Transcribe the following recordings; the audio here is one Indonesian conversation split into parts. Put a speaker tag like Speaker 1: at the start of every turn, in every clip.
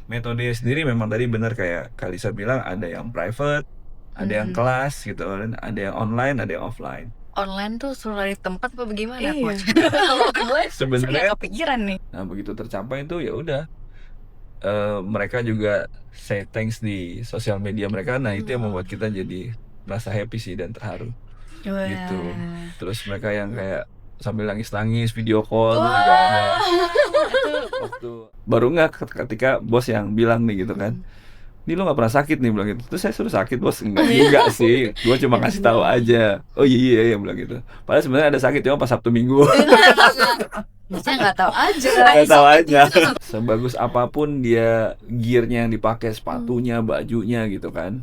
Speaker 1: metode sendiri memang tadi benar kayak Kalisa bilang, ada yang private, ada yang kelas gitu kan, ada yang online, ada yang offline.
Speaker 2: Online tuh suruh dari tempat apa bagaimana,
Speaker 3: Iya.
Speaker 2: Coach? Kalau online saya
Speaker 1: Sebenarnya
Speaker 2: nggak kepikiran nih.
Speaker 1: nah begitu tercapai itu ya udah, mereka juga say thanks di sosial media mereka. Nah itu yang membuat kita jadi merasa happy sih dan terharu gitu. Terus mereka yang kayak sambil nangis-nangis video call tuh juga ada. Waktu baru nggak ketika bos yang bilang nih gitu kan, ini lo nggak pernah sakit nih, bilang gitu. Terus saya suruh sakit, bos. Enggak sih, gue cuma kasih tahu aja. Oh iya bilang gitu. Padahal sebenarnya ada sakit cuma pas Sabtu Minggu.
Speaker 2: Saya nggak tahu aja.
Speaker 1: Nggak tahu aja. Sebagus apapun dia gearnya yang dipakai, sepatunya, bajunya gitu kan.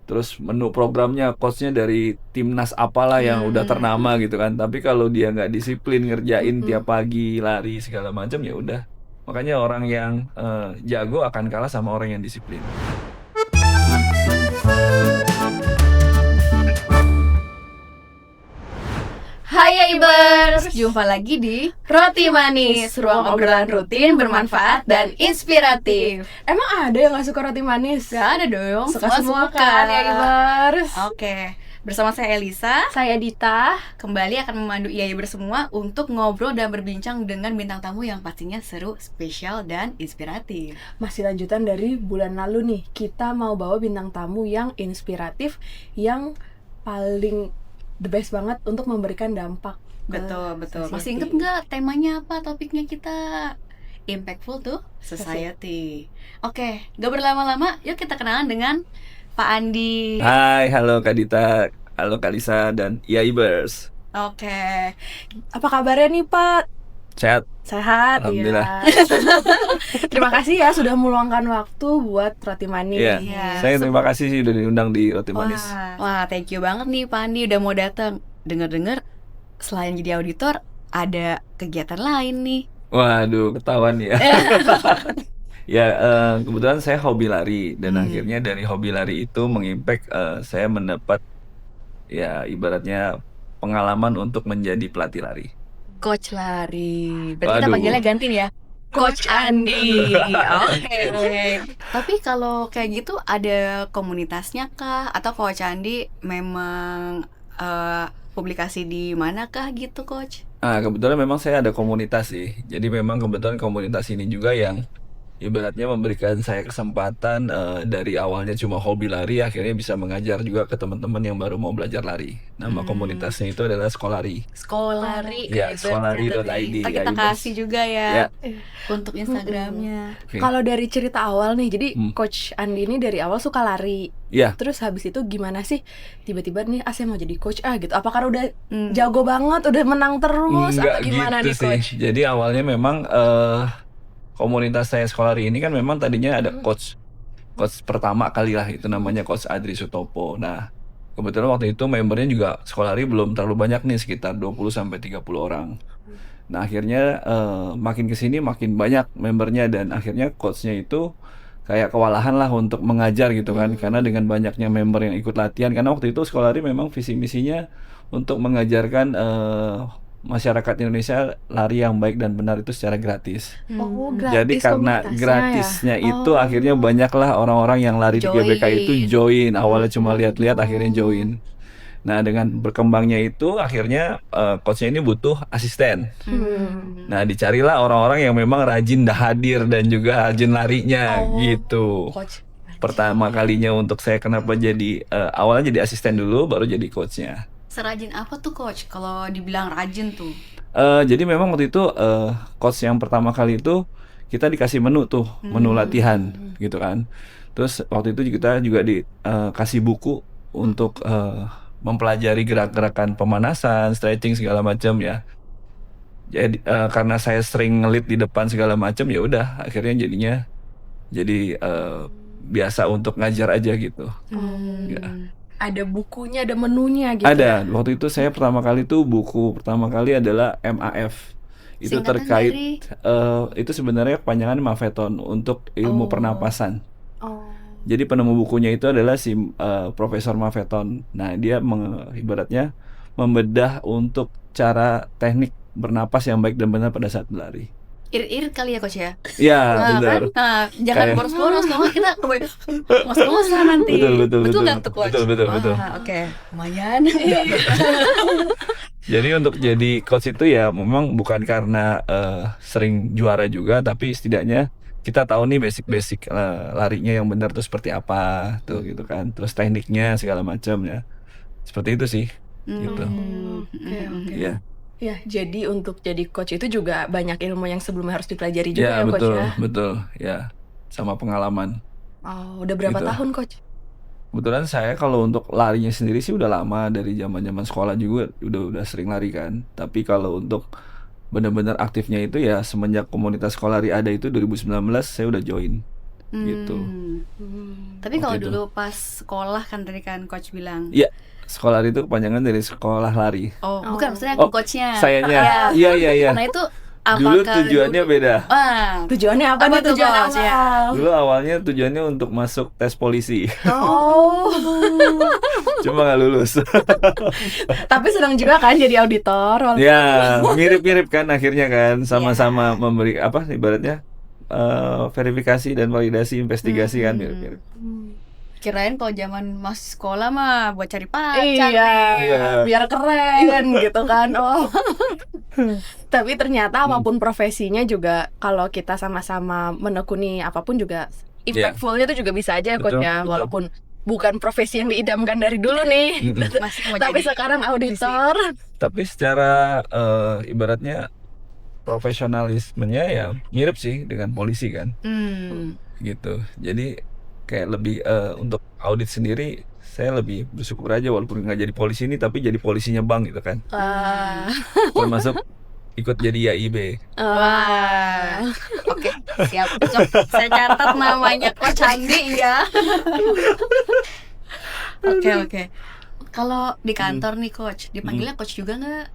Speaker 1: Terus menu programnya, coachnya dari timnas apalah yang udah ternama gitu kan. Tapi kalau dia nggak disiplin ngerjain tiap pagi lari segala macam, ya udah. Makanya orang yang jago akan kalah sama orang yang disiplin.
Speaker 3: Hai Ibers, jumpa lagi di Roti Manis, ruang obrolan rutin bermanfaat dan inspiratif. Emang ada yang gak suka roti manis? Gak ada dong, suka semua kan ya Ibers. Oke, bersama saya Elisa,
Speaker 4: Saya Dita.
Speaker 3: kembali akan memandu Ibers semua untuk ngobrol dan berbincang dengan bintang tamu yang pastinya seru, spesial, dan inspiratif.
Speaker 4: Masih lanjutan dari bulan lalu nih. Kita mau bawa bintang tamu yang inspiratif, yang paling the best banget untuk memberikan dampak.
Speaker 3: Betul.
Speaker 4: society.
Speaker 3: Masih inget nggak temanya apa, topiknya kita? Impactful to Society. Oke, gak berlama-lama, yuk kita kenalan dengan Pak Andi.
Speaker 1: Hai, halo Kak Dita, halo Kalisa dan Ibers.
Speaker 3: Oke,
Speaker 4: Apa kabarnya nih Pak?
Speaker 1: Sehat?
Speaker 4: Sehat,
Speaker 1: Alhamdulillah.
Speaker 4: iya. Terima kasih ya sudah meluangkan waktu buat Roti Manis.
Speaker 1: Iya.
Speaker 3: Iya.
Speaker 1: Saya terima kasih sih udah diundang di Roti Manis.
Speaker 3: Wah, thank you banget nih Pak Andi udah mau datang. Dengar-dengar selain jadi auditor ada kegiatan lain nih.
Speaker 1: Waduh, ketahuan ya. Ya, kebetulan saya hobi lari dan akhirnya dari hobi lari itu mengimpact saya mendapat ya ibaratnya pengalaman untuk menjadi pelatih lari.
Speaker 2: Coach lari. Berarti kita
Speaker 1: Waduh.
Speaker 2: panggilnya ganti nih ya.
Speaker 3: Coach Andi. Oke. Tapi kalau kayak gitu ada komunitasnya kah? Atau Coach Andi memang publikasi di manakah gitu, Coach?
Speaker 1: Kebetulan memang saya ada komunitas sih. Jadi memang kebetulan komunitas ini juga yang ibaratnya memberikan saya kesempatan dari awalnya cuma hobi lari, akhirnya bisa mengajar juga ke teman-teman yang baru mau belajar lari. Nama komunitasnya itu adalah Sekolari.
Speaker 3: Sekolari.
Speaker 1: Ya, sekolari.id.
Speaker 3: Kita
Speaker 1: ya, Ibers.
Speaker 3: kasih juga ya,
Speaker 1: Ya.
Speaker 3: untuk Instagramnya.
Speaker 1: Oke.
Speaker 4: Kalau dari cerita awal nih, jadi
Speaker 1: Hmm.
Speaker 4: Coach Andi ini dari awal suka lari.
Speaker 1: Ya.
Speaker 4: Terus habis itu gimana sih tiba-tiba nih saya mau jadi coach gitu? Apakah udah jago banget, udah menang terus
Speaker 1: Enggak
Speaker 4: atau gimana
Speaker 1: gitu
Speaker 4: nih
Speaker 1: sih.
Speaker 4: Coach?
Speaker 1: Jadi awalnya memang komunitas saya Sekolari ini kan memang tadinya ada coach pertama kali lah, itu namanya Coach Adri Sutopo. Nah, kebetulan waktu itu membernya juga Sekolari belum terlalu banyak nih, sekitar 20-30 orang. Nah, akhirnya makin kesini makin banyak membernya dan akhirnya coachnya itu kayak kewalahan lah untuk mengajar gitu kan, karena dengan banyaknya member yang ikut latihan. Karena waktu itu Sekolari memang visi misinya untuk mengajarkan masyarakat Indonesia lari yang baik dan benar itu secara gratis.
Speaker 4: Oh,
Speaker 1: Jadi
Speaker 4: gratis
Speaker 1: karena
Speaker 4: komunitasnya
Speaker 1: gratisnya
Speaker 4: ya?
Speaker 1: itu akhirnya banyaklah orang-orang yang lari di GBK itu join. Awalnya cuma lihat-lihat, akhirnya join. Nah, dengan berkembangnya itu akhirnya coachnya ini butuh asisten. Nah, dicarilah orang-orang yang memang rajin hadir dan juga rajin larinya gitu.
Speaker 3: Coach.
Speaker 1: Pertama kalinya untuk saya kenapa jadi awalnya jadi asisten dulu, baru jadi coachnya.
Speaker 3: Serajin apa tuh, Coach? Kalau dibilang rajin tuh.
Speaker 1: Jadi memang waktu itu coach yang pertama kali itu kita dikasih menu tuh, menu latihan gitu kan. Terus waktu itu kita juga dikasih buku untuk mempelajari gerak-gerakan pemanasan, stretching segala macam ya. Jadi karena saya sering ngelit di depan segala macam, ya udah akhirnya jadinya jadi biasa untuk ngajar aja gitu. Ya.
Speaker 4: Ada bukunya, ada menunya gitu.
Speaker 1: Ada. Waktu itu saya pertama kali tuh buku pertama kali adalah MAF. Itu
Speaker 3: Singkatan
Speaker 1: terkait
Speaker 3: dari?
Speaker 1: itu sebenarnya kepanjangan Mafeton untuk ilmu pernapasan.
Speaker 4: Oh.
Speaker 1: Jadi penemu bukunya itu adalah si Profesor Mafeton. Nah, dia ibaratnya membedah untuk cara teknik bernapas yang baik dan benar pada saat berlari.
Speaker 2: irit-irit kali ya coach ya.
Speaker 1: Ya,
Speaker 2: Nah,
Speaker 1: benar.
Speaker 2: kan? Nah, jangan
Speaker 1: Kayak-
Speaker 2: boros-boros kalau nggak kita ngos-ngosan nanti.
Speaker 1: Betul.
Speaker 2: nggak tuh coach?
Speaker 1: Betul.
Speaker 2: Oke. Lumayan.
Speaker 1: Jadi untuk jadi coach itu ya memang bukan karena sering juara juga, tapi setidaknya kita tahu nih basic-basic larinya yang benar tuh seperti apa tuh gitu kan. Terus tekniknya segala macam ya. Seperti itu sih. Gitu.
Speaker 4: Oke.
Speaker 1: Iya.
Speaker 4: Ya, jadi untuk jadi coach itu juga banyak ilmu yang sebelumnya harus dipelajari juga
Speaker 1: Ya,
Speaker 4: ya coach
Speaker 1: betul,
Speaker 4: ya.
Speaker 1: betul. Ya. Sama pengalaman.
Speaker 4: Oh, udah berapa
Speaker 1: Gitu.
Speaker 4: tahun coach?
Speaker 1: Kebetulan saya kalau untuk larinya sendiri sih udah lama, dari zaman-zaman sekolah juga udah sering lari kan. Tapi kalau untuk benar-benar aktifnya itu ya semenjak komunitas sekolah lari ada itu 2019 saya udah join gitu.
Speaker 2: Tapi kalau
Speaker 1: Waktu itu.
Speaker 2: dulu pas sekolah kan tadi kan coach bilang.
Speaker 1: Iya, sekolah lari itu kepanjangan dari sekolah lari.
Speaker 2: Oh, bukan maksudnya
Speaker 1: Oh,
Speaker 2: coachnya.
Speaker 1: Sayanya. Iya.
Speaker 2: Nah itu
Speaker 1: Dulu
Speaker 2: apakah
Speaker 1: tujuannya beda.
Speaker 2: Wah.
Speaker 4: Tujuannya apa
Speaker 2: Apa
Speaker 4: nih
Speaker 2: tuh,
Speaker 4: tujuan
Speaker 2: coach, ya?
Speaker 4: awal?
Speaker 1: Dulu awalnya tujuannya untuk masuk tes polisi.
Speaker 4: Oh.
Speaker 1: Cuma nggak lulus.
Speaker 4: Tapi senang juga kan jadi auditor. walaupun-
Speaker 1: Ya, mirip-mirip kan akhirnya kan, sama-sama memberi apa ibaratnya verifikasi dan validasi investigasi kan mirip-mirip.
Speaker 2: Kirain kalau zaman masih sekolah mah buat cari pacar.
Speaker 4: Iya, biar keren gitu kan. Oh. Tapi ternyata apapun profesinya juga kalau kita sama-sama menekuni apapun juga impactfulnya itu juga bisa aja ya coach
Speaker 1: Betul,
Speaker 4: ya,
Speaker 1: betul.
Speaker 4: walaupun bukan profesi yang diidamkan dari dulu nih.
Speaker 2: Masih mau
Speaker 4: Tapi
Speaker 2: jadi.
Speaker 4: sekarang auditor.
Speaker 1: Tapi secara ibaratnya profesionalismenya ya mirip sih dengan polisi kan, gitu. Jadi kayak lebih untuk audit sendiri saya lebih bersyukur aja walaupun nggak jadi polisi ini tapi jadi polisinya bank gitu kan,
Speaker 4: Wah.
Speaker 1: termasuk ikut jadi YIB.
Speaker 2: Wah. Oke, siap. Besok saya catat namanya Coach Andi ya. Oke. Kalau di kantor nih coach, dipanggilnya coach juga nggak?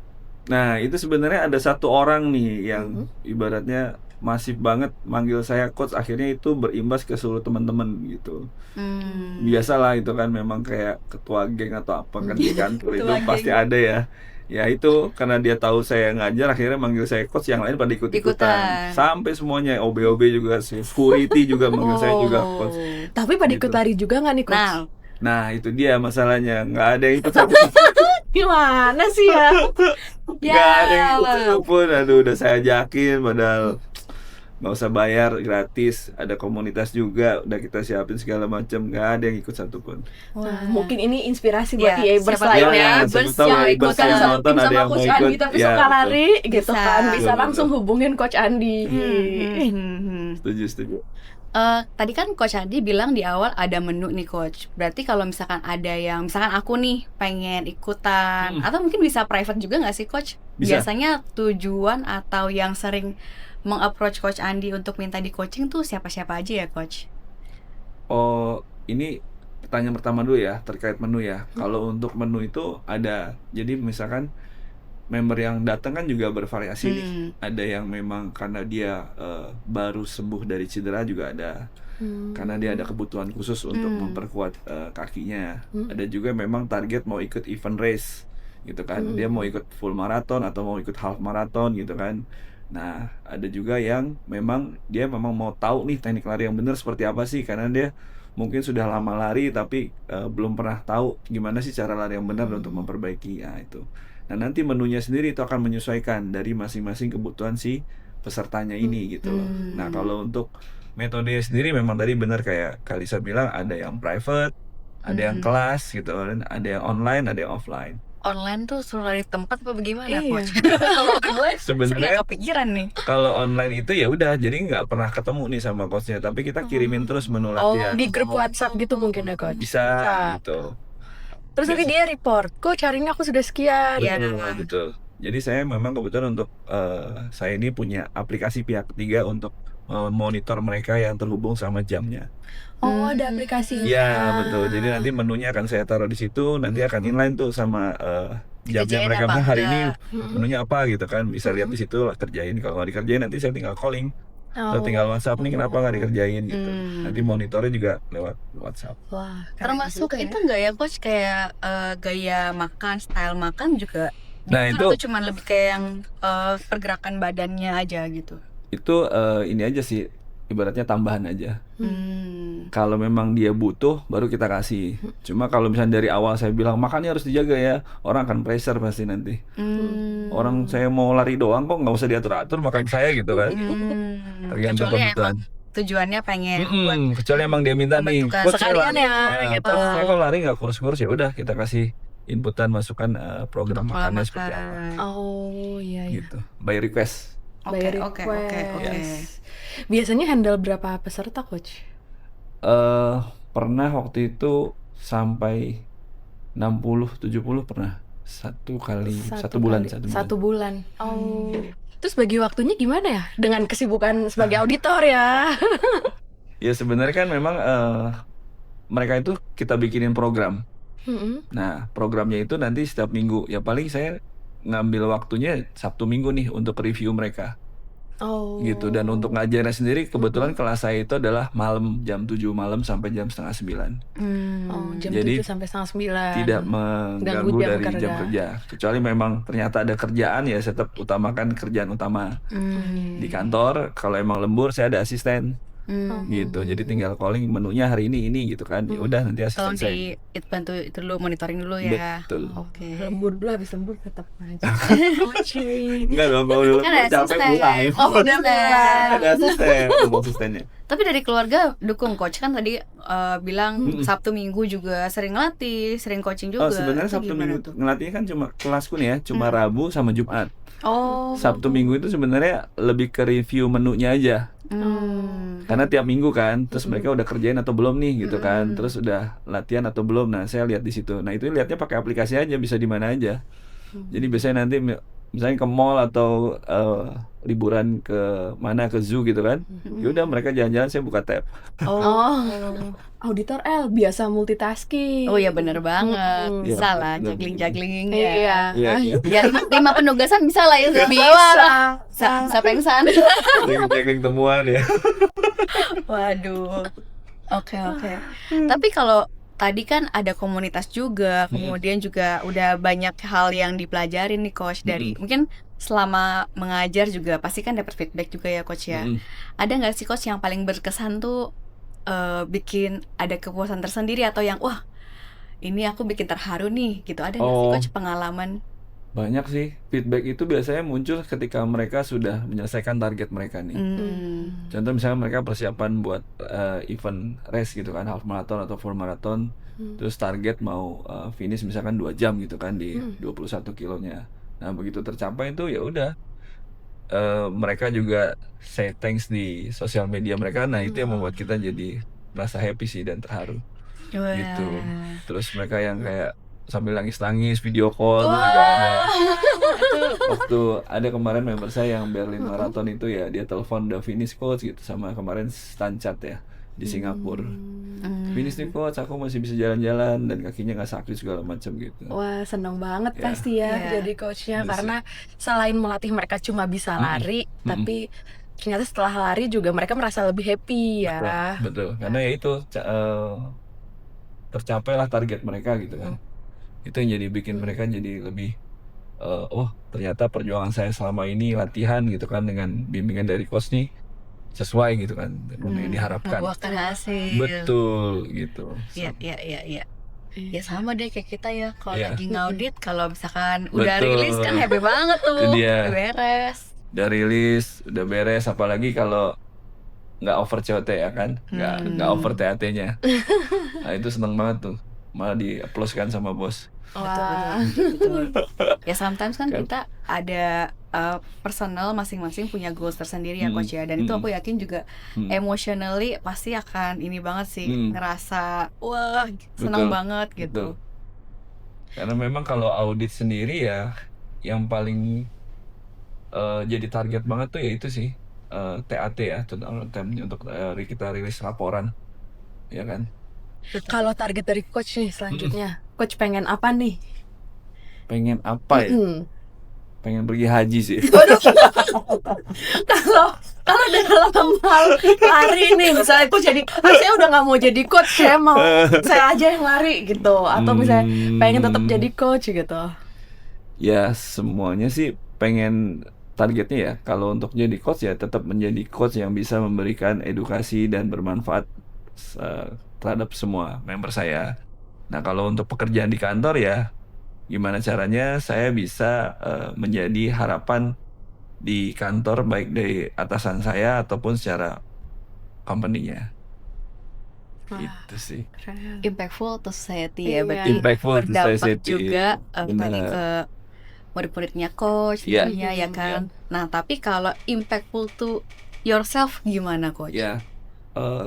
Speaker 1: Nah itu sebenarnya ada satu orang nih yang ibaratnya masif banget manggil saya coach, akhirnya itu berimbas ke seluruh teman-teman gitu. Biasalah itu kan memang kayak ketua geng atau apa kan di kantor itu
Speaker 2: Ketua geng.
Speaker 1: pasti ada ya. Ya itu karena dia tahu saya ngajar akhirnya manggil saya coach, yang lain pada ikut-ikutan.
Speaker 2: Ikutan.
Speaker 1: Sampai semuanya OB juga, security juga manggil saya juga coach.
Speaker 4: Tapi pada ikut
Speaker 1: Gitu.
Speaker 4: lari juga nggak nih coach?
Speaker 2: Nah,
Speaker 1: Nah itu dia masalahnya, nggak ada yang ikut satu
Speaker 4: Gimana sih ya?
Speaker 1: nggak ada yang ikut satu pun. Aduh udah saya ajakin padahal nggak usah bayar, gratis, ada komunitas juga udah kita siapin segala macam, nggak ada yang ikut satupun.
Speaker 4: Nah, mungkin ini inspirasi
Speaker 2: Ya,
Speaker 4: buat EA-bers
Speaker 2: siapa
Speaker 4: lain
Speaker 2: tahu
Speaker 4: ya.
Speaker 2: Ibers
Speaker 1: siapa tahu
Speaker 2: yang
Speaker 1: Ibers
Speaker 2: ikutan
Speaker 1: yang
Speaker 2: sama
Speaker 1: nonton
Speaker 4: Tim
Speaker 1: ada
Speaker 4: sama
Speaker 1: yang mau
Speaker 4: Coach
Speaker 1: ikut.
Speaker 4: Andi tapi
Speaker 1: Ya,
Speaker 4: suka
Speaker 1: betul.
Speaker 4: lari gitu
Speaker 2: Bisa.
Speaker 4: kan, bisa
Speaker 1: Betul,
Speaker 4: langsung hubungin Coach Andi.
Speaker 1: Setuju.
Speaker 2: tadi kan Coach Andi bilang di awal ada menu nih coach. Berarti kalau misalkan ada yang, misalkan aku nih pengen ikutan, atau mungkin bisa private juga nggak sih coach?
Speaker 1: Bisa.
Speaker 2: Biasanya tujuan atau yang sering meng-approach Coach Andi untuk minta di coaching tuh siapa-siapa aja ya coach?
Speaker 1: Oh, ini pertanyaan pertama dulu ya, terkait menu ya. Kalau untuk menu itu ada, jadi misalkan member yang datang kan juga bervariasi nih. Ada yang memang karena dia baru sembuh dari cedera juga ada, karena dia ada kebutuhan khusus untuk memperkuat kakinya. Ada juga memang target mau ikut event race gitu kan, dia mau ikut full marathon atau mau ikut half marathon gitu kan. Nah ada juga yang memang dia memang mau tahu nih teknik lari yang benar seperti apa sih, karena dia mungkin sudah lama lari tapi belum pernah tahu gimana sih cara lari yang benar untuk memperbaiki. Nah itu. Nah nanti menunya sendiri itu akan menyesuaikan dari masing-masing kebutuhan si pesertanya ini gitu loh. Nah kalau untuk metode sendiri memang tadi benar kayak Kalisa bilang, ada yang private, ada yang kelas gitu kan, ada yang online, ada yang offline.
Speaker 2: Online tuh suruh lari tempat apa bagaimana
Speaker 4: Iya.
Speaker 2: coach? Kalau online
Speaker 1: Sebenarnya
Speaker 2: nggak kepikiran nih.
Speaker 1: kalau online itu ya udah, jadi nggak pernah ketemu nih sama coachnya, tapi kita kirimin terus menu
Speaker 4: Oh,
Speaker 1: latihan.
Speaker 4: di grup WhatsApp gitu mungkin ya Coach.
Speaker 1: Bisa gitu.
Speaker 4: Terus nanti dia report, Coach hari ini aku sudah sekian.
Speaker 2: Iya.
Speaker 1: Betul. Jadi saya memang kebetulan untuk saya ini punya aplikasi pihak ketiga untuk monitor mereka yang terhubung sama jamnya.
Speaker 4: Oh, ada aplikasinya.
Speaker 1: Iya betul. Jadi nanti menunya akan saya taruh di situ, nanti akan inline tuh sama jamnya
Speaker 2: Dikerjain
Speaker 1: mereka.
Speaker 2: apa
Speaker 1: Nah, hari ini
Speaker 2: enggak?
Speaker 1: menunya apa gitu kan, bisa lihat di situ lah, kerjain. Kalau nggak dikerjain nanti saya tinggal calling atau tinggal WhatsApp nih kenapa nggak dikerjain gitu. Nanti monitornya juga lewat WhatsApp.
Speaker 4: Wah,
Speaker 2: Termasuk
Speaker 4: keren juga ya.
Speaker 2: itu nggak ya coach, kayak gaya makan, style makan juga?
Speaker 1: Nah,
Speaker 2: Atau
Speaker 1: itu
Speaker 2: cuma lebih kayak yang pergerakan badannya aja gitu?
Speaker 1: Itu ini aja sih, ibaratnya tambahan aja.
Speaker 2: Hmm.
Speaker 1: Kalau memang dia butuh, baru kita kasih. Cuma kalau misalnya dari awal saya bilang makannya harus dijaga ya, orang akan pressure pasti nanti.
Speaker 2: Hmm.
Speaker 1: Orang saya mau lari doang kok nggak usah diatur-atur makan saya gitu kan.
Speaker 2: Hmm.
Speaker 1: Tergantung
Speaker 2: Kecuali
Speaker 1: kebutuhan.
Speaker 2: emang tujuannya pengen buat
Speaker 1: Kecuali emang dia minta nih,
Speaker 2: pembentukan
Speaker 1: coach saya
Speaker 3: sekalian
Speaker 1: lari,
Speaker 3: ya, gitu.
Speaker 1: coach saya kalau lari nggak kurus-kurus, ya udah kita kasih inputan masukan program
Speaker 2: pola
Speaker 1: makannya seperti apa
Speaker 2: makan.
Speaker 3: Oh iya iya.
Speaker 1: gitu, by request.
Speaker 2: Oke,
Speaker 3: By
Speaker 2: oke,
Speaker 3: request.
Speaker 2: oke.
Speaker 3: Biasanya handle berapa peserta coach?
Speaker 1: Pernah waktu itu sampai 60-70 pernah satu bulan.
Speaker 3: Satu bulan. Oh. Terus bagi waktunya gimana ya? Dengan kesibukan sebagai auditor ya.
Speaker 1: Ya sebenarnya kan memang mereka itu kita bikinin program.
Speaker 3: Mm-mm.
Speaker 1: Nah programnya itu nanti setiap minggu. Ya paling saya ngambil waktunya Sabtu Minggu nih untuk review mereka.
Speaker 3: Oh.
Speaker 1: Gitu. Dan untuk ngajarnya sendiri kebetulan kelas saya itu adalah malam, jam 7 malam sampai jam setengah 9.
Speaker 3: Oh, jam
Speaker 1: Jadi
Speaker 3: 7 sampai setengah 9.
Speaker 1: Tidak mengganggu
Speaker 3: Ganggu jam
Speaker 1: dari jam kerja. Kecuali memang ternyata ada kerjaan, ya saya tetap utamakan kerjaan utama. Di kantor kalau emang lembur saya ada asisten. Gitu. Jadi tinggal calling menunya hari ini gitu kan. Ya udah nanti
Speaker 2: Tolong
Speaker 1: asisten saya.
Speaker 2: bantu itu dulu, monitoring dulu ya.
Speaker 1: Betul.
Speaker 2: Oke.
Speaker 3: Lembur dulu, habis lembur tetap aja.
Speaker 1: Enggak dong, kalau dulu
Speaker 2: Kan ada
Speaker 1: capek
Speaker 2: asisten.
Speaker 1: pulang.
Speaker 2: Oh, udah pulang.
Speaker 1: Ada asisten, ada asistennya.
Speaker 2: Tapi dari keluarga dukung coach kan tadi bilang Sabtu Minggu juga sering latih, sering coaching juga.
Speaker 1: Oh, sebenarnya
Speaker 2: Itu
Speaker 1: Sabtu
Speaker 2: gimana
Speaker 1: Minggu
Speaker 2: tuh?
Speaker 1: ngelatihnya kan cuma kelasku nih ya, cuma Rabu sama Jumat.
Speaker 2: Oh.
Speaker 1: Sabtu Minggu itu sebenarnya lebih ke review menunya aja. Karena tiap minggu kan, terus mereka udah kerjain atau belum nih gitu kan, terus udah latihan atau belum. Nah saya lihat di situ. Nah itu lihatnya pakai aplikasi aja, bisa di mana aja. Jadi biasanya nanti misalnya ke mall atau liburan ke mana, ke zoo gitu kan, yaudah mereka jalan-jalan, saya buka tab.
Speaker 3: Oh. Auditor L biasa multitasking.
Speaker 2: Oh ya bener banget.
Speaker 1: Iya,
Speaker 2: Bisa lah
Speaker 1: bener.
Speaker 2: juggling
Speaker 3: Iya.
Speaker 1: Iya, iya.
Speaker 2: Ya 5 penugasan bisa lah ya. Bisa pengsan.
Speaker 1: Checking temuan ya.
Speaker 2: Waduh. Oke. Tapi kalau tadi kan ada komunitas juga, kemudian juga udah banyak hal yang dipelajarin nih coach dari mungkin selama mengajar juga pasti kan dapat feedback juga ya coach ya. Ada nggak sih coach yang paling berkesan tuh bikin ada kepuasan tersendiri atau yang wah ini aku bikin terharu nih gitu, ada nggak sih coach pengalaman?
Speaker 1: Banyak sih, feedback itu biasanya muncul ketika mereka sudah menyelesaikan target mereka nih. Contoh misalnya mereka persiapan buat event race gitu kan, half marathon atau full marathon, terus target mau finish misalkan 2 jam gitu kan di 21 kilonya. Nah begitu tercapai itu ya udah, mereka juga say thanks di sosial media mereka. Nah itu yang membuat kita jadi merasa happy sih dan terharu.
Speaker 2: Wah.
Speaker 1: Gitu. Terus mereka yang kayak sambil nangis-nangis video call tuh juga ada. Waktu ada kemarin member saya yang Berlin Marathon itu ya, dia telepon udah finish coach gitu, sama kemarin Stanchart ya di Singapura. Finish nih coach, aku masih bisa jalan-jalan dan kakinya nggak sakit segala macam gitu.
Speaker 3: Wah, seneng banget
Speaker 1: Ya.
Speaker 3: pasti ya jadi coachnya,
Speaker 1: Betul
Speaker 3: karena selain melatih mereka cuma bisa lari, tapi ternyata setelah lari juga mereka merasa lebih happy ya.
Speaker 1: Betul. Karena ya itu tercapailah target mereka gitu kan. Itu yang jadi bikin mereka jadi lebih oh ternyata perjuangan saya selama ini latihan gitu kan dengan bimbingan dari coach nih sesuai gitu kan dengan yang diharapkan.
Speaker 2: Membuahkan hasil.
Speaker 1: Betul gitu.
Speaker 2: Iya. Ya sama deh kayak kita ya, kalau
Speaker 1: Iya.
Speaker 2: lagi ngaudit, kalau misalkan udah
Speaker 1: Betul.
Speaker 2: rilis kan happy banget tuh.
Speaker 1: Itu dia.
Speaker 2: Udah beres.
Speaker 1: Udah rilis, udah beres, apalagi kalau nggak over COT ya kan, nggak over TAT-nya. Nah itu seneng banget tuh, malah di-applause kan sama bos.
Speaker 3: Wah.
Speaker 2: Betul. Ya sometimes kan kita ada personal masing-masing punya goals tersendiri ya coach ya, dan itu aku yakin juga emotionally pasti akan ini banget sih, ngerasa wah senang
Speaker 1: Betul.
Speaker 2: banget gitu.
Speaker 1: Betul. Karena memang kalau audit sendiri ya, yang paling jadi target banget tuh ya itu sih TAT ya, untuk kita rilis laporan, ya kan.
Speaker 3: Kalau target dari coach nih selanjutnya, coach pengen apa nih?
Speaker 1: Pengen apa ya? Pengen pergi haji sih.
Speaker 3: Kalau dalam hal lari nih, misalnya coach jadi, saya udah nggak mau jadi coach, saya mau saya aja yang lari gitu, atau misalnya pengen tetap jadi coach gitu.
Speaker 1: Ya semuanya sih pengen targetnya ya kalau untuk jadi coach ya tetap menjadi coach yang bisa memberikan edukasi dan bermanfaat terhadap semua member saya. Nah, kalau untuk pekerjaan di kantor ya gimana caranya saya bisa menjadi harapan di kantor baik dari atasan saya ataupun secara company-nya. Gitu sih.
Speaker 2: Impactful to society
Speaker 4: Iya.
Speaker 2: ya, berarti
Speaker 1: Impactful to
Speaker 2: berdampak
Speaker 1: society.
Speaker 2: juga tadi
Speaker 1: Benar.
Speaker 2: ke murid-muridnya coach
Speaker 1: Iya.
Speaker 2: tentunya ya kan. Nah, tapi kalau impactful to yourself gimana coach?
Speaker 1: Ya, eh,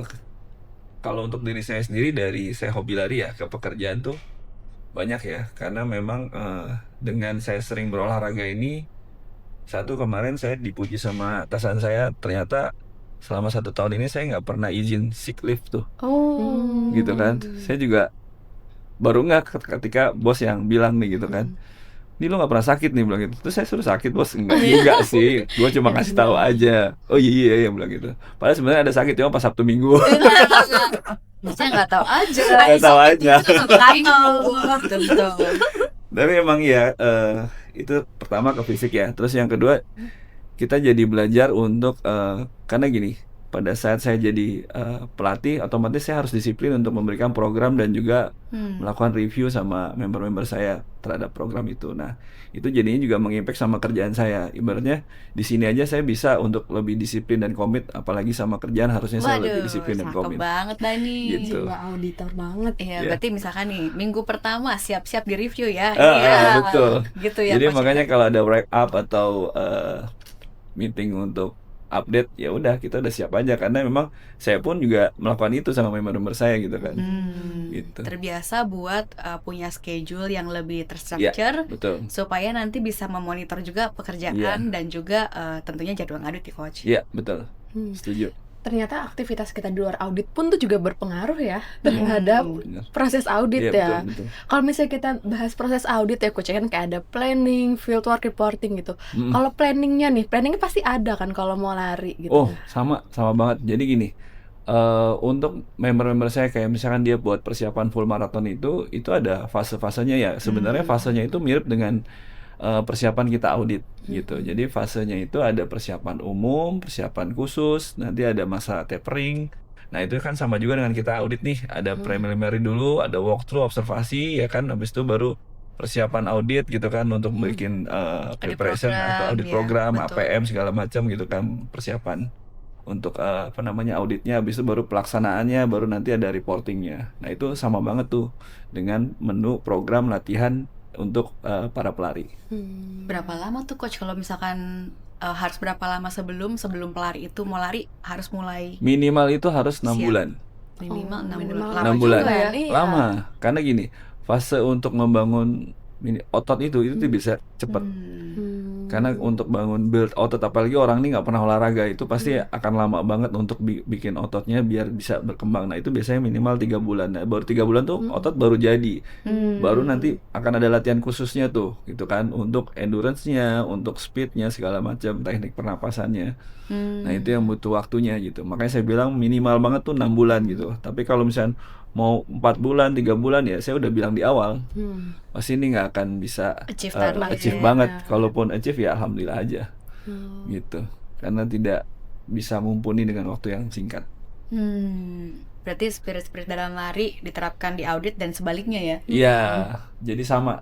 Speaker 1: kalau untuk diri saya sendiri dari saya hobi lari ya ke pekerjaan tuh banyak ya, karena memang dengan saya sering berolahraga ini, satu kemarin saya dipuji sama atasan saya, ternyata selama 1 tahun ini saya nggak pernah izin sick leave tuh,
Speaker 2: Oh,
Speaker 1: gitu kan. Saya juga baru nggak ketika bos yang bilang nih gitu kan, ini lo nggak pernah sakit nih bilang gitu. Terus saya suruh sakit bos, enggak juga sih, gue cuma kasih tahu aja. Oh iya iya bilang gitu. Padahal sebenarnya ada sakit cuma pas Sabtu Minggu.
Speaker 2: saya nggak tahu aja.
Speaker 1: Nggak tahu aja.
Speaker 2: Betul.
Speaker 1: Tapi emang ya itu pertama ke fisik ya. Terus yang kedua kita jadi belajar untuk karena gini, pada saat saya jadi pelatih, otomatis saya harus disiplin untuk memberikan program dan juga melakukan review sama member-member saya terhadap program itu. Nah, itu jadinya juga mengimpact sama kerjaan saya. Ibaratnya di sini aja saya bisa untuk lebih disiplin dan komit, apalagi sama kerjaan harusnya saya lebih disiplin dan
Speaker 2: cakep
Speaker 1: komit.
Speaker 2: banget Dani.
Speaker 1: Gitu.
Speaker 4: Jiwa auditor banget.
Speaker 2: Iya,
Speaker 1: Iya.
Speaker 2: berarti misalkan nih minggu pertama siap-siap di review ya.
Speaker 1: Betul.
Speaker 2: Gitu ya.
Speaker 1: Jadi
Speaker 2: Coach.
Speaker 1: makanya kalau ada wrap up atau meeting untuk update, ya udah kita udah siap aja, karena memang saya pun juga melakukan itu sama member-member saya gitu kan. Gitu.
Speaker 2: Terbiasa buat punya schedule yang lebih
Speaker 1: Iya,
Speaker 2: terstruktur
Speaker 1: betul.
Speaker 2: supaya nanti bisa memonitor juga pekerjaan
Speaker 1: Iya.
Speaker 2: dan juga tentunya jadwal ngadut ya coach.
Speaker 1: Iya, betul. Setuju.
Speaker 4: Ternyata aktivitas kita di luar audit pun tuh juga berpengaruh ya terhadap
Speaker 1: Benar.
Speaker 4: proses audit
Speaker 1: Iya,
Speaker 4: ya.
Speaker 1: betul.
Speaker 4: Kalau misalnya kita bahas proses audit ya coach, kan kayak ada planning, fieldwork reporting gitu. Kalau planningnya pasti ada kan kalau mau lari gitu.
Speaker 1: Oh, sama banget. Jadi gini, untuk member-member saya kayak misalkan dia buat persiapan full marathon itu ada fase-fasenya ya. Sebenarnya fasenya itu mirip dengan persiapan kita audit gitu. Jadi fasenya itu ada persiapan umum, persiapan khusus, nanti ada masa tapering. Nah, itu kan sama juga dengan kita audit nih. Ada preliminary dulu, ada walkthrough, observasi ya kan. Habis itu baru persiapan audit gitu kan untuk bikin preparation
Speaker 2: program,
Speaker 1: atau audit
Speaker 2: ya,
Speaker 1: program,
Speaker 2: betul.
Speaker 1: APM segala macam gitu kan, persiapan untuk auditnya. Habis itu baru pelaksanaannya, baru nanti ada reportingnya. Nah, itu sama banget tuh dengan menu program latihan untuk para pelari.
Speaker 2: Berapa lama tuh coach kalau misalkan harus berapa lama sebelum pelari itu mau lari harus mulai
Speaker 1: Minimal itu harus 6
Speaker 2: Siap.
Speaker 1: bulan.
Speaker 2: minimal 6
Speaker 4: minimal
Speaker 2: bulan.
Speaker 1: 6 bulan.
Speaker 4: juga ya.
Speaker 2: Iya.
Speaker 1: Lama. Karena gini, fase untuk membangun otot itu tuh bisa cepat. Karena untuk bangun build otot, apalagi orang ini nggak pernah olahraga, itu pasti akan lama banget untuk bikin ototnya biar bisa berkembang. Nah, itu biasanya minimal 3 bulan. Nah, baru 3 bulan tuh otot baru jadi. Baru nanti akan ada latihan khususnya tuh gitu kan, untuk endurance-nya, untuk speed-nya, segala macam, teknik pernapasannya. Nah, itu yang butuh waktunya gitu. Makanya saya bilang minimal banget tuh 6 bulan gitu. Tapi kalau misalnya mau 4 bulan, 3 bulan ya saya udah bilang di awal, pasti ini nggak akan bisa
Speaker 2: Achieve
Speaker 1: achieve
Speaker 2: target.
Speaker 1: banget. Kalaupun achieve ya alhamdulillah aja. Gitu. Karena tidak bisa mumpuni dengan waktu yang singkat.
Speaker 2: Berarti spirit dalam lari diterapkan di audit dan sebaliknya ya.
Speaker 1: Iya, jadi sama.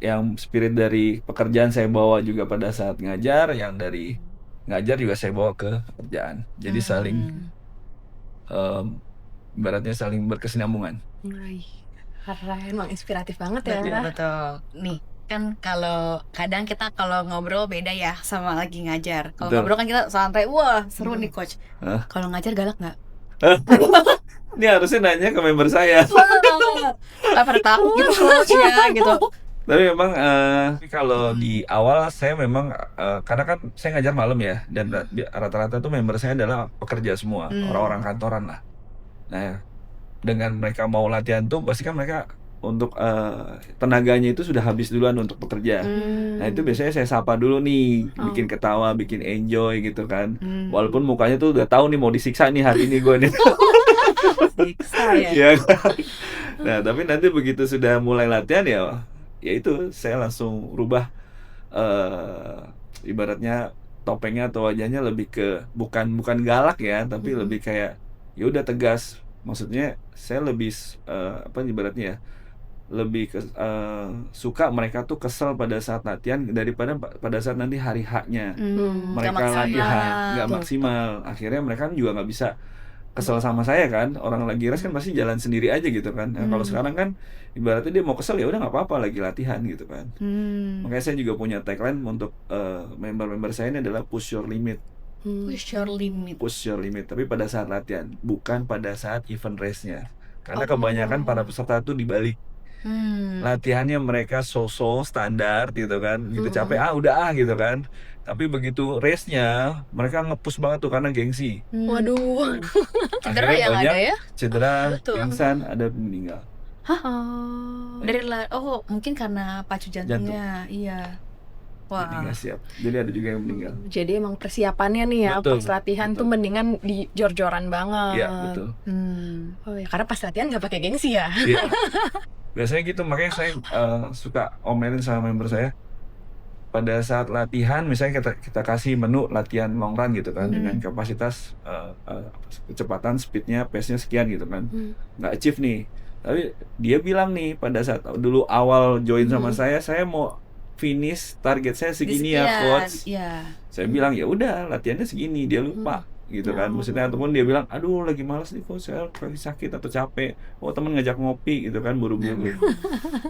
Speaker 1: Yang spirit dari pekerjaan saya bawa juga pada saat ngajar, yang dari ngajar juga saya bawa ke pekerjaan. Jadi saling ibaratnya saling berkesinambungan.
Speaker 4: Keren, emang inspiratif banget ya.
Speaker 2: Betul, betul. Nih, kan kalau kadang kita kalau ngobrol beda ya sama lagi ngajar. Kalau
Speaker 1: Betul.
Speaker 2: ngobrol kan kita santai, wah seru nih coach.
Speaker 1: Hah?
Speaker 2: Kalau ngajar galak nggak?
Speaker 1: Ini harusnya nanya ke member saya.
Speaker 2: Pada takut gitu coach ya gitu.
Speaker 1: Tapi memang kalau di awal saya memang karena kan saya ngajar malam ya, dan rata-rata tuh member saya adalah pekerja semua, orang-orang kantoran lah. Nah, dengan mereka mau latihan tuh pasti kan mereka untuk tenaganya itu sudah habis duluan untuk bekerja. Nah, itu biasanya saya sapa dulu nih, bikin ketawa, bikin enjoy gitu kan. Walaupun mukanya tuh udah tahu nih mau disiksa nih hari ini gue nih.
Speaker 2: Siksa ya.
Speaker 1: Iya kan? Nah, tapi nanti begitu sudah mulai latihan ya itu saya langsung rubah ibaratnya topengnya atau wajahnya lebih ke bukan galak ya, tapi lebih kayak ya udah tegas. Maksudnya saya lebih apa ibaratnya ya, lebih suka mereka tuh kesel pada saat latihan daripada pada saat nanti hari H-nya
Speaker 2: Nggak
Speaker 1: mereka
Speaker 2: maksimal.
Speaker 1: latihan nggak maksimal. Akhirnya mereka juga nggak bisa kesel sama saya kan. Orang lagi race kan pasti jalan sendiri aja gitu kan. Nah, kalau sekarang kan ibaratnya dia mau kesel ya udah nggak apa-apa, lagi latihan gitu kan. Makanya saya juga punya tagline untuk member-member saya ini adalah push your limit.
Speaker 2: Push your limit.
Speaker 1: Push your limit, tapi pada saat latihan, bukan pada saat event race-nya. Karena kebanyakan para peserta tuh dibalik. Latihannya mereka so-so standar gitu kan, gitu capek udah gitu kan. Tapi begitu race-nya mereka nge-push banget tuh karena gengsi.
Speaker 4: Waduh.
Speaker 2: Cedera
Speaker 1: Akhirnya
Speaker 2: yang
Speaker 1: banyak
Speaker 2: ada ya?
Speaker 1: cedera,
Speaker 2: Betul.
Speaker 1: pingsan, ada meninggal.
Speaker 2: Mungkin karena pacu jantungnya. Iya. Wah.
Speaker 1: Jadi nggak siap. Jadi ada juga yang meninggal.
Speaker 4: Jadi emang persiapannya nih ya
Speaker 1: Betul,
Speaker 4: pas latihan
Speaker 1: betul.
Speaker 4: tuh mendingan di jor-joran banget.
Speaker 1: Iya betul.
Speaker 4: Oh ya, karena pas latihan nggak pakai gengsi ya.
Speaker 1: Iya. Biasanya gitu, makanya saya suka omelin sama member saya. Pada saat latihan, misalnya kita kasih menu latihan long run gitu kan, dengan kapasitas kecepatan, speednya, pace-nya sekian gitu kan, nggak achieve nih. Tapi dia bilang nih pada saat dulu awal join sama saya mau finish target saya segini ya coach.
Speaker 2: Iya.
Speaker 1: Saya bilang ya udah latihannya segini, dia lupa gitu kan. Maksudnya ataupun dia bilang aduh lagi malas nih coach, saya lagi sakit atau capek. Oh teman ngajak ngopi gitu kan, buru-buru.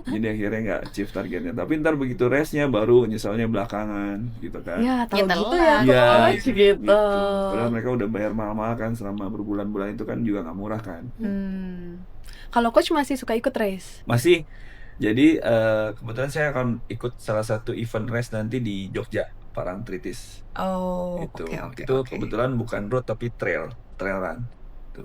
Speaker 1: Jadi akhirnya nggak achieve targetnya. Tapi ntar begitu race-nya baru nyesalnya belakangan gitu kan.
Speaker 4: Ya, tahu
Speaker 2: Ya,
Speaker 4: gitu
Speaker 2: telat.
Speaker 4: ya,
Speaker 1: Iya,
Speaker 4: coach gitu.
Speaker 1: Padahal mereka udah bayar mahal-mahal kan selama berbulan-bulan itu kan juga nggak murah kan.
Speaker 4: Kalau coach masih suka ikut race?
Speaker 1: Masih. Jadi kebetulan saya akan ikut salah satu event race nanti di Jogja, Parangtritis.
Speaker 2: Oh,
Speaker 1: Itu
Speaker 2: oke.
Speaker 1: kebetulan bukan road tapi trail run. Tuh.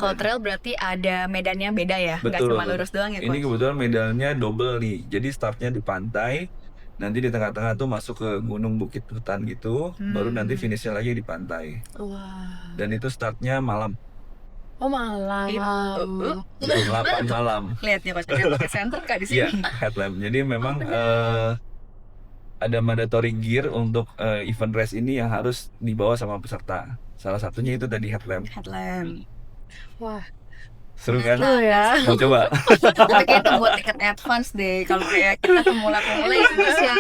Speaker 2: Kalau trail berarti ada medannya beda ya, nggak
Speaker 1: Betul.
Speaker 2: cuma lurus doang ya,
Speaker 1: Ini
Speaker 2: Coach?
Speaker 1: kebetulan medannya double nih. Jadi startnya di pantai, nanti di tengah-tengah tuh masuk ke gunung bukit hutan gitu, baru nanti finishnya lagi di pantai.
Speaker 4: Wah.
Speaker 1: Dan itu startnya malam,
Speaker 4: Oh malam.
Speaker 1: jam 8 malam.
Speaker 2: Lihat ya, Coach, ada pakai center Kak di
Speaker 1: Iya,
Speaker 2: sini.
Speaker 1: headlamp. Jadi memang ada mandatory gear untuk event race ini yang harus dibawa sama peserta. Salah satunya itu tadi headlamp.
Speaker 2: Headlamp.
Speaker 4: Wah.
Speaker 1: Seru kan?
Speaker 4: Tuh ya.
Speaker 1: Mau coba?
Speaker 2: Tapi kayak itu buat tiket advance deh. Kalau kayak kita pemula-pemula ya bisa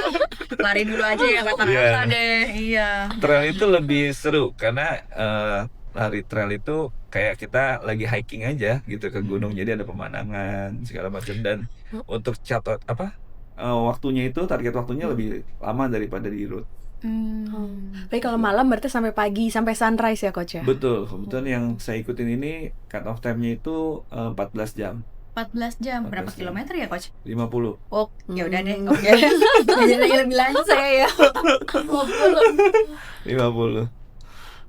Speaker 2: lari dulu aja ya rata-rata
Speaker 1: Iya.
Speaker 2: deh. Iya.
Speaker 1: Trail itu lebih seru karena lari trail itu kayak kita lagi hiking aja gitu ke gunung, jadi ada pemandangan segala macam. Dan untuk catat waktunya itu target waktunya lebih lama daripada di road.
Speaker 4: Tapi kalau malam berarti sampai pagi, sampai sunrise ya coach ya?
Speaker 1: Betul, kebetulan yang saya ikutin ini cut off time-nya itu 14 jam
Speaker 2: 14 jam. Berapa
Speaker 1: 14 jam.
Speaker 2: kilometer ya, Coach?
Speaker 1: 50.
Speaker 2: Oh, ya udah deh. Oke. Jadi lebih lanjut saya ya.
Speaker 1: 50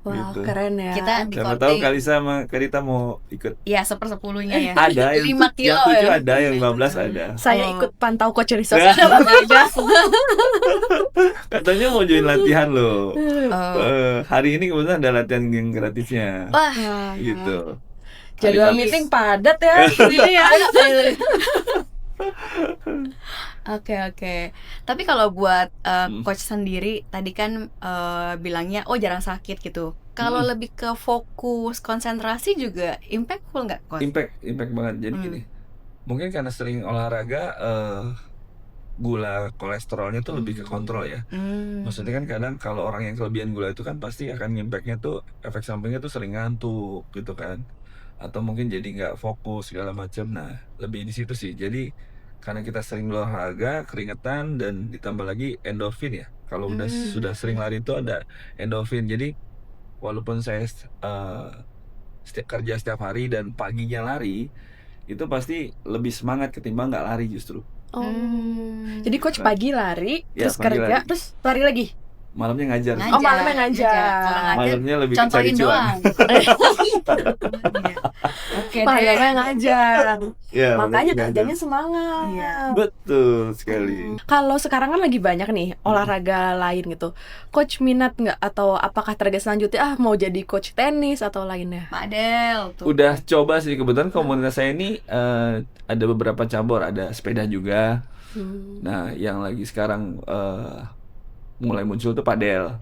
Speaker 4: Wah
Speaker 1: gitu.
Speaker 4: keren ya.
Speaker 2: Kita di
Speaker 1: Siapa tahu
Speaker 2: counting.
Speaker 1: Kalisa sama Karita mau ikut.
Speaker 2: Iya, 1/10-nya ya.
Speaker 1: Ada yang
Speaker 2: 5 kilo
Speaker 1: yang 7
Speaker 2: ya.
Speaker 1: ada, yang 15 ada.
Speaker 4: Saya
Speaker 2: Oh.
Speaker 4: ikut pantau coach dari
Speaker 1: Ya.
Speaker 4: sosial aja.
Speaker 1: Katanya mau join latihan loh.
Speaker 2: Oh.
Speaker 1: Hari ini kebetulan ada latihan yang gratisnya.
Speaker 2: Wah,
Speaker 1: Gitu.
Speaker 4: Jadwal
Speaker 1: Hari Kamis.
Speaker 4: meeting padat ya. Ini ya.
Speaker 2: Oke. Tapi kalau buat coach sendiri tadi kan bilangnya jarang sakit gitu. Kalau lebih ke fokus, konsentrasi juga impactful nggak, coach?
Speaker 1: Impact banget. Jadi gini, mungkin karena sering olahraga, gula kolesterolnya tuh lebih ke kontrol ya. Maksudnya kan kadang kalau orang yang kelebihan gula itu kan pasti akan impactnya tuh, efek sampingnya tuh sering ngantuk gitu kan, atau mungkin jadi nggak fokus segala macam. Nah lebih di situ sih. Jadi karena kita sering olahraga, keringetan, dan ditambah lagi endorfin ya. Kalau udah sudah sering lari itu ada endorfin. Jadi walaupun saya kerja setiap hari dan paginya lari, itu pasti lebih semangat ketimbang nggak lari justru.
Speaker 4: Oh. Jadi coach pagi lari,
Speaker 1: Ya,
Speaker 4: terus
Speaker 1: pagi
Speaker 4: kerja,
Speaker 1: lari.
Speaker 4: terus lari lagi.
Speaker 1: Malamnya ngajar.
Speaker 4: Oh, malamnya ngajar.
Speaker 2: Kalau ngajar,
Speaker 1: Malamnya lebih ke cari
Speaker 2: contohin
Speaker 1: cuan.
Speaker 2: doang. Oke deh.
Speaker 4: Malamnya ngajar.
Speaker 1: Ya,
Speaker 4: Makanya
Speaker 1: ngajar.
Speaker 4: kerjanya semangat.
Speaker 2: Iya.
Speaker 1: Betul sekali.
Speaker 4: Kalau sekarang kan lagi banyak nih olahraga lain gitu. Coach minat nggak atau apakah target selanjutnya mau jadi coach tenis atau lainnya?
Speaker 2: Pak Del tuh.
Speaker 1: Udah coba sih, kebetulan komunitas saya ini ada beberapa cabur, ada sepeda juga. Nah, yang lagi sekarang mulai muncul tuh padel.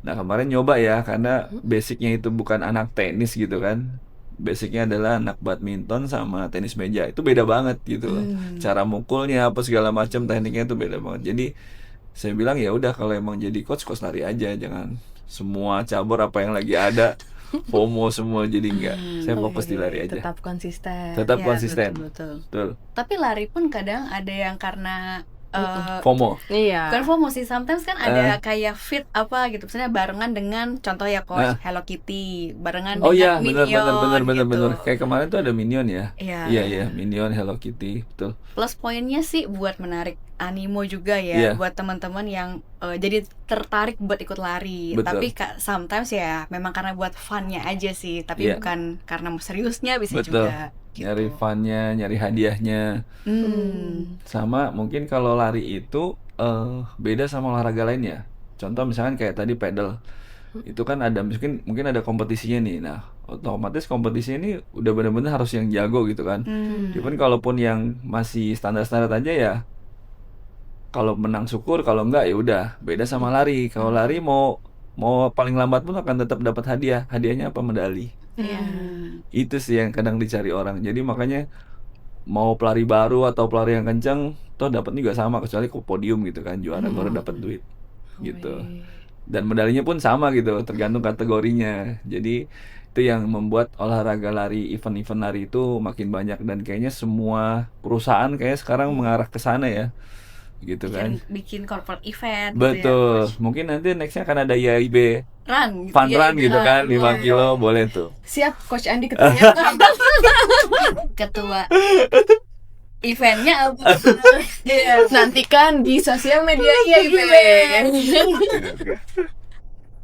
Speaker 1: Nah kemarin nyoba ya, karena basicnya itu bukan anak tenis gitu kan, basicnya adalah anak badminton sama tenis meja, itu beda banget gitu loh. Cara mukulnya apa segala macam, tekniknya itu beda banget. Jadi saya bilang ya udah, kalau emang jadi coach lari aja, jangan semua cabur apa yang lagi ada FOMO semua, jadi enggak. Saya fokus di lari aja.
Speaker 4: Tetap konsisten.
Speaker 1: Tetap
Speaker 2: Ya,
Speaker 1: konsisten.
Speaker 2: betul.
Speaker 1: Betul.
Speaker 2: Tapi lari pun kadang ada yang karena
Speaker 1: FOMO.
Speaker 4: Iya.
Speaker 2: bukan FOMO sih, sometimes kan ada kayak fit apa gitu, misalnya barengan dengan contoh ya coach Hello Kitty, barengan
Speaker 1: Oh
Speaker 2: dengan
Speaker 1: iya, benar
Speaker 2: Minion gitu.
Speaker 1: Kayak kemarin tuh ada Minion ya.
Speaker 2: Iya.
Speaker 1: Iya, Minion, Hello Kitty, betul.
Speaker 2: Plus poinnya sih buat menarik animo juga
Speaker 1: Iya.
Speaker 2: ya, buat teman-teman yang jadi tertarik buat ikut lari.
Speaker 1: Betul.
Speaker 2: Tapi sometimes ya memang karena buat funnya aja sih, tapi
Speaker 1: Iya.
Speaker 2: bukan karena seriusnya bisa
Speaker 1: Betul.
Speaker 2: juga.
Speaker 1: Nyari funnya, nyari hadiahnya. Sama mungkin kalau lari itu beda sama olahraga lain ya. Contoh misalkan kayak tadi pedal, itu kan ada mungkin ada kompetisinya nih. Nah otomatis kompetisinya ini udah benar-benar harus yang jago gitu kan. Even kalaupun yang masih standar-standar aja ya, kalau menang syukur, kalau enggak ya udah. Beda sama lari. Kalau lari mau paling lambat pun akan tetap dapat hadiah. Hadiahnya apa? Medali. Itu sih yang kadang dicari orang. Jadi makanya mau pelari baru atau pelari yang kencang, toh dapat juga sama, kecuali ke podium gitu kan, juara baru dapat duit gitu. Dan medalinya pun sama gitu, tergantung kategorinya. Jadi itu yang membuat olahraga lari, event-event lari itu makin banyak, dan kayaknya semua perusahaan kayak sekarang mengarah ke sana ya. Gitu kan.
Speaker 2: Bikin corporate event
Speaker 1: Betul.
Speaker 2: gitu ya,
Speaker 1: Mungkin nanti nextnya akan ada YIB
Speaker 2: run gitu,
Speaker 1: Fun
Speaker 2: ya,
Speaker 1: Run gitu kan, 5 kilo boleh tuh.
Speaker 4: Siap Coach Andi ketuanya.
Speaker 2: ketua eventnya apa?
Speaker 4: Nantikan di sosial media IAIB.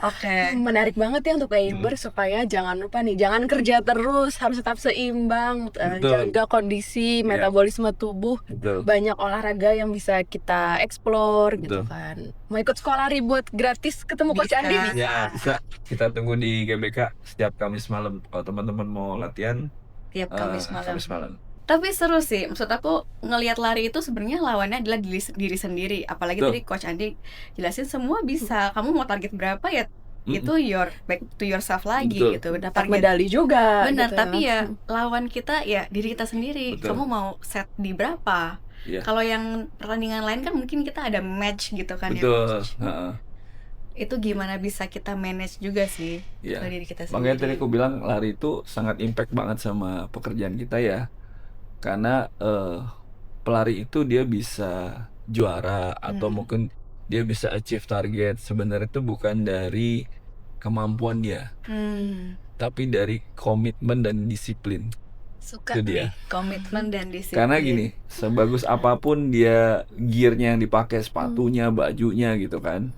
Speaker 2: Oke.
Speaker 4: Menarik banget ya untuk Iber, supaya jangan lupa nih, jangan kerja terus, harus tetap seimbang,
Speaker 1: Betul.
Speaker 4: jaga kondisi metabolisme tubuh.
Speaker 1: Betul.
Speaker 4: Banyak olahraga yang bisa kita explore gitu
Speaker 1: Betul.
Speaker 4: kan. Mau ikut sekolah lari buat gratis ketemu Coach
Speaker 2: Bisa.
Speaker 4: Andi nih.
Speaker 1: Ya, bisa. Kita tunggu di GBK setiap Kamis malam. Kalau teman-teman mau latihan,
Speaker 2: Tiap Kamis malam.
Speaker 1: Kamis malam.
Speaker 2: Tapi seru sih, maksud aku ngelihat lari itu sebenarnya lawannya adalah diri sendiri. Apalagi
Speaker 1: Betul.
Speaker 2: tadi Coach Andi jelasin semua bisa. Kamu mau target berapa ya? Itu back to yourself lagi
Speaker 1: Betul.
Speaker 2: gitu.
Speaker 4: Dapat medali juga.
Speaker 2: Benar,
Speaker 4: gitu.
Speaker 2: tapi ya lawan kita ya diri kita sendiri.
Speaker 1: Betul.
Speaker 2: Kamu mau set di berapa?
Speaker 1: Iya.
Speaker 2: Kalau yang pertandingan lain kan mungkin kita ada match gitu kan ya.
Speaker 1: Betul.
Speaker 2: Coach.
Speaker 1: Heeh.
Speaker 2: Itu gimana bisa kita manage juga sih
Speaker 1: Iya.
Speaker 2: ke diri kita sendiri.
Speaker 1: Makanya tadi aku bilang lari itu sangat impact banget sama pekerjaan kita ya. Karena pelari itu dia bisa juara atau mungkin dia bisa achieve target. Sebenarnya itu bukan dari kemampuan dia, tapi dari komitmen dan disiplin.
Speaker 2: Suka
Speaker 1: Itu dia.
Speaker 2: nih, komitmen dan disiplin.
Speaker 1: Karena gini, sebagus apapun dia gearnya yang dipakai, sepatunya, bajunya gitu kan.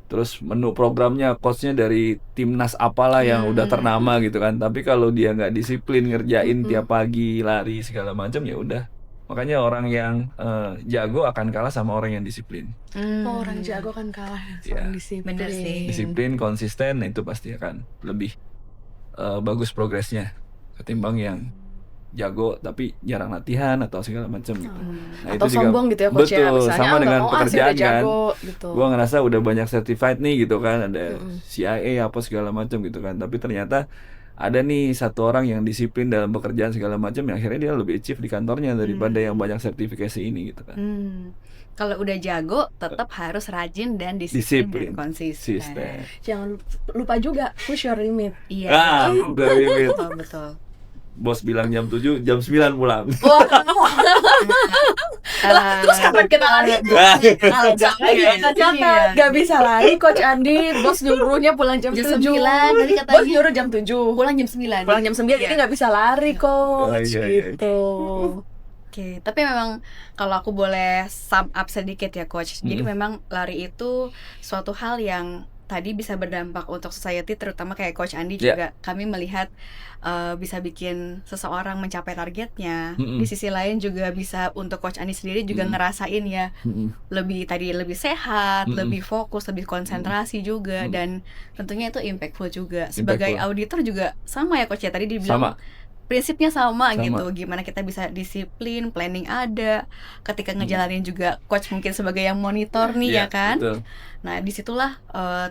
Speaker 1: Terus menu programnya, coachnya dari timnas apalah yang udah ternama gitu kan. Tapi kalau dia nggak disiplin ngerjain tiap pagi lari segala macam, ya udah. Makanya orang yang jago akan kalah sama orang yang disiplin.
Speaker 4: Orang jago kan kalah
Speaker 1: Iya.
Speaker 4: sama disiplin.
Speaker 2: Bener sih.
Speaker 1: Disiplin, konsisten, nah itu pasti akan lebih bagus progresnya ketimbang yang jago tapi jarang latihan atau segala macam gitu. Nah,
Speaker 4: Atau
Speaker 1: itu juga
Speaker 4: sombong gitu ya Coach ya.
Speaker 1: betul,
Speaker 4: Misalnya,
Speaker 1: sama
Speaker 4: nggak
Speaker 1: dengan
Speaker 4: mau,
Speaker 1: pekerjaan
Speaker 4: udah
Speaker 1: kan.
Speaker 4: jago, gitu.
Speaker 1: Gua ngerasa udah banyak certified nih gitu kan, ada CIA apa segala macam gitu kan. Tapi ternyata ada nih satu orang yang disiplin dalam pekerjaan segala macam, yang akhirnya dia lebih achieve di kantornya daripada yang banyak sertifikasi ini gitu kan.
Speaker 2: Kalau udah jago, tetap harus rajin dan
Speaker 1: Disiplin.
Speaker 2: disiplin dan konsisten.
Speaker 1: Sistem.
Speaker 4: Jangan lupa juga push your limit.
Speaker 2: Iya.
Speaker 1: Ah, udah limit.
Speaker 2: Betul, betul.
Speaker 1: Bos bilang jam 7, jam 9 pulang.
Speaker 4: Terus kapan kita lari?
Speaker 2: Kalau
Speaker 4: Jangan kita catat, gak bisa lari Coach Andi. Bos nyuruhnya pulang jam
Speaker 2: Jam
Speaker 4: 7.
Speaker 2: 9 tadi katanya.
Speaker 4: Bos nyuruh jam 7.
Speaker 2: pulang jam 9.
Speaker 4: Pulang jam 9 jadi gak bisa lari
Speaker 1: Oh,
Speaker 4: Coach.
Speaker 1: iya, iya.
Speaker 4: Gitu.
Speaker 2: Oke, tapi memang kalau aku boleh sum up sedikit ya Coach. Jadi memang lari itu suatu hal yang tadi bisa berdampak untuk society, terutama kayak Coach Andi juga. Kami melihat bisa bikin seseorang mencapai targetnya. Di sisi lain juga bisa untuk Coach Andi sendiri juga ngerasain ya lebih sehat, lebih fokus, lebih konsentrasi juga, dan tentunya itu impactful juga. Sebagai auditor juga sama ya Coach ya, tadi dibilang
Speaker 1: Sama.
Speaker 2: prinsipnya sama
Speaker 1: Sama.
Speaker 2: gitu. Gimana kita bisa disiplin, planning ada, ketika ngejalanin juga coach mungkin sebagai yang monitor nih
Speaker 1: Iya,
Speaker 2: ya kan.
Speaker 1: betul.
Speaker 2: Nah disitulah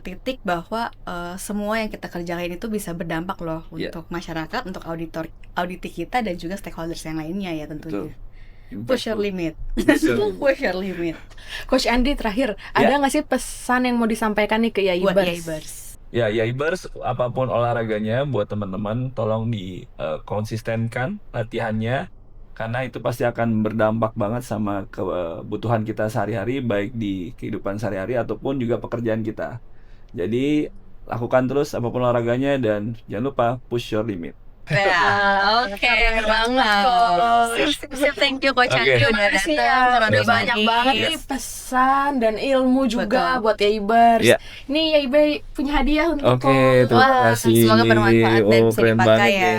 Speaker 2: titik bahwa semua yang kita kerjain itu bisa berdampak loh
Speaker 1: Iya.
Speaker 2: untuk masyarakat, untuk auditi kita dan juga stakeholders yang lainnya ya tentunya.
Speaker 1: Betul.
Speaker 2: Push your limit.
Speaker 1: Betul.
Speaker 2: Push your limit.
Speaker 4: Coach Andi terakhir,
Speaker 1: Ya.
Speaker 4: ada nggak sih pesan yang mau disampaikan nih ke
Speaker 2: Buat
Speaker 4: Yaibers?
Speaker 2: Yaibers.
Speaker 1: Ya, Yaibers, apapun olahraganya buat teman-teman tolong konsistenkan latihannya karena itu pasti akan berdampak banget sama kebutuhan kita sehari-hari baik di kehidupan sehari-hari ataupun juga pekerjaan kita. Jadi lakukan terus apapun olahraganya dan jangan lupa push your limit.
Speaker 2: Ya, oke banget. Sip, thank you Coach
Speaker 1: Oke.
Speaker 2: Andi udah
Speaker 4: Makasih
Speaker 2: datang.
Speaker 4: ya,
Speaker 2: Roti
Speaker 4: udah banyak
Speaker 2: Manis.
Speaker 4: banget nih pesan dan ilmu juga
Speaker 2: Betul.
Speaker 4: buat Yaibers.
Speaker 1: Iya.
Speaker 4: Nih Yaiber punya hadiah untuk
Speaker 1: Oke,
Speaker 4: Coach.
Speaker 1: terima
Speaker 2: Wah,
Speaker 1: kasih.
Speaker 2: semoga bermanfaat dan
Speaker 1: Oh,
Speaker 2: bisa
Speaker 1: keren
Speaker 2: dipakai
Speaker 1: banget
Speaker 2: ya.
Speaker 1: nih.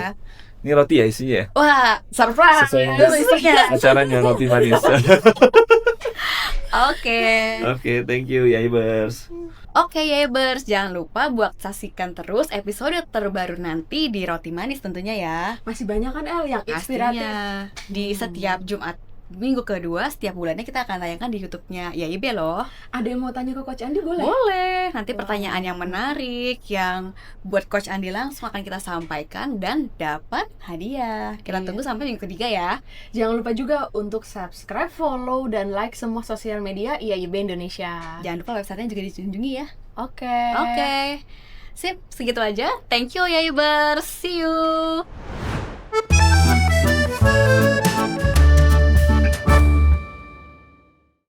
Speaker 1: Ini roti ya isinya?
Speaker 2: Wah,
Speaker 4: Surprise.
Speaker 1: Sesuai acaranya roti manis.
Speaker 2: oke.
Speaker 1: Oke, thank you Yaibers.
Speaker 2: Oke Yaibers, jangan lupa buat saksikan terus episode terbaru nanti di Roti Manis tentunya ya.
Speaker 4: Masih banyak kan El yang inspiratif.
Speaker 2: Pastinya di setiap Jumat minggu kedua setiap bulannya kita akan tayangkan di YouTube-nya YIB loh.
Speaker 4: Ada yang mau tanya ke Coach Andi boleh?
Speaker 2: Boleh. Nanti pertanyaan yang menarik yang buat Coach Andi langsung akan kita sampaikan dan dapat hadiah. Kita
Speaker 4: Iya.
Speaker 2: tunggu sampai minggu ketiga ya.
Speaker 4: Jangan lupa juga untuk subscribe, follow, dan like semua sosial media IAIB Indonesia.
Speaker 2: Jangan lupa websitenya juga dikunjungi ya.
Speaker 4: Oke.
Speaker 2: Oke. Sip, segitu aja. Thank you YIBers. See you.